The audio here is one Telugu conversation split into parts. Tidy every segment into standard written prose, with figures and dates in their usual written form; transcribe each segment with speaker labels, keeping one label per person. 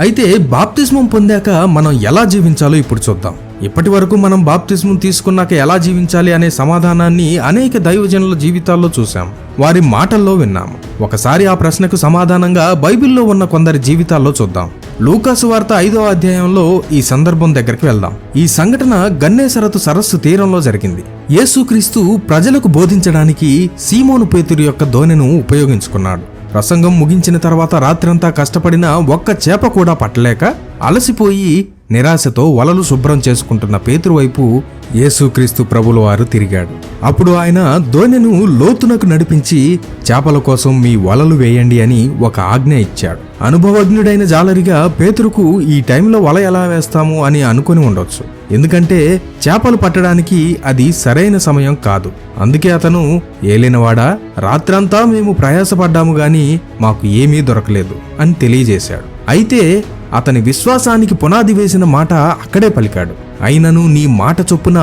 Speaker 1: అయితే బాప్తిస్మం పొందాక మనం ఎలా జీవించాలో ఇప్పుడు చూద్దాం. ఇప్పటి వరకు మనం బాప్తిస్మం తీసుకున్నాక ఎలా జీవించాలి అనే సమాధానాన్ని అనేక దైవజనుల జీవితాల్లో చూసాం, వారి మాటల్లో విన్నాము. ఒకసారి ఆ ప్రశ్నకు సమాధానంగా బైబిల్లో ఉన్న కొందరి జీవితాల్లో చూద్దాం. లూకాసు వార్త 5వ అధ్యాయంలో ఈ సందర్భం దగ్గరికి వెళ్దాం. ఈ సంఘటన గన్నేసరతు సరస్సు తీరంలో జరిగింది. యేసుక్రీస్తు ప్రజలకు బోధించడానికి సీమోను పేతురు యొక్క దోణెను ఉపయోగించుకున్నాడు. ప్రసంగం ముగించిన తర్వాత రాత్రంతా కష్టపడిన ఒక్క చేప కూడా పట్టలేక అలసిపోయి నిరాశతో వలలు శుభ్రం చేసుకుంటున్న పేతురు వైపు యేసుక్రీస్తు ప్రభుల వారు తిరిగాడు. అప్పుడు ఆయన దోణెను లోతునకు నడిపించి చేపల కోసం మీ వలలు వేయండి అని ఒక ఆజ్ఞ ఇచ్చాడు. అనుభవజ్ఞుడైన జాలరిగా పేతురుకు ఈ టైంలో వల ఎలా వేస్తాము అని అనుకుని ఉండొచ్చు, ఎందుకంటే చేపలు పట్టడానికి అది సరైన సమయం కాదు. అందుకే అతను, ఏలినవాడా, రాత్రంతా మేము ప్రయాసపడ్డాము గాని మాకు ఏమీ దొరకలేదు అని తెలియజేశాడు. అయితే అతని విశ్వాసానికి పునాది వేసిన మాట అక్కడే పలికాడు, అయినను నీ మాట చొప్పున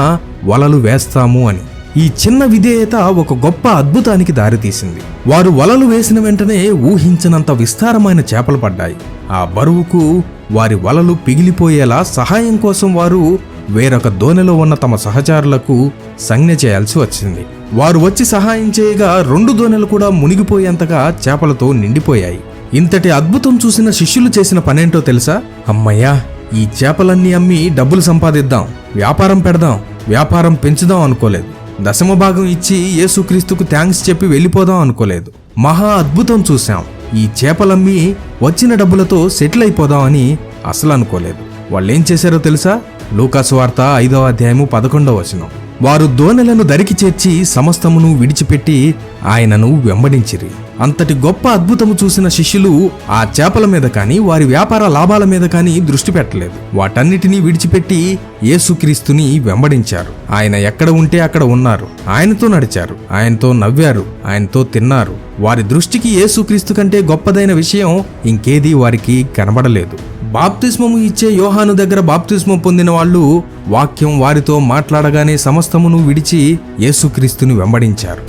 Speaker 1: వలలు వేస్తాము అని. ఈ చిన్న విధేయత ఒక గొప్ప అద్భుతానికి దారితీసింది. వారు వలలు వేసిన వెంటనే ఊహించినంత విస్తారమైన చేపలు పడ్డాయి. ఆ బరువుకు వారి వలలు పిగిలిపోయేలా సహాయం కోసం వారు వేరొక దోణిలో ఉన్న తమ సహచరులకు సంజ్ఞ చేయాల్సి వచ్చింది. వారు వచ్చి సహాయం చేయగా 2 దోణెలు కూడా మునిగిపోయేంతగా చేపలతో నిండిపోయాయి. ఇంతటి అద్భుతం చూసిన శిష్యులు చేసిన పనేంటో తెలుసా? అమ్మయ్యా, ఈ చేపలన్నీ అమ్మి డబ్బులు సంపాదిద్దాం, వ్యాపారం పెడదాం, వ్యాపారం పెంచుదాం అనుకోలేదు. దశమ భాగం ఇచ్చి యేసుక్రీస్తుకు థ్యాంక్స్ చెప్పి వెళ్ళిపోదాం అనుకోలేదు. మహా అద్భుతం చూశాం, ఈ చేపలమ్మి వచ్చిన డబ్బులతో సెటిల్ అయిపోదాం అని అసలు అనుకోలేదు. వాళ్ళేం చేశారో తెలుసా? లూకాసు వార్త 5వ అధ్యాయము 11వ వచనం. వారు దోణెలను దరికి చేర్చి సమస్తమును విడిచిపెట్టి ఆయనను వెంబడించిరి. అంతటి గొప్ప అద్భుతము చూసిన శిష్యులు ఆ చేపల మీద కానీ వారి వ్యాపార లాభాల మీద కానీ దృష్టి పెట్టలేదు. వాటన్నిటినీ విడిచిపెట్టి యేసుక్రీస్తుని వెంబడించారు. ఆయన ఎక్కడ ఉంటే అక్కడ ఉన్నారు, ఆయనతో నడిచారు, ఆయనతో నవ్వారు, ఆయనతో తిన్నారు. వారి దృష్టికి యేసుక్రీస్తు కంటే గొప్పదైన విషయం ఇంకేదీ వారికి కనబడలేదు. బాప్తిస్మము ఇచ్చే యోహాను దగ్గర బాప్తిస్మం పొందిన వాళ్ళు వాక్యం వారితో మాట్లాడగానే సమస్తమును విడిచి యేసుక్రీస్తుని వెంబడించారు.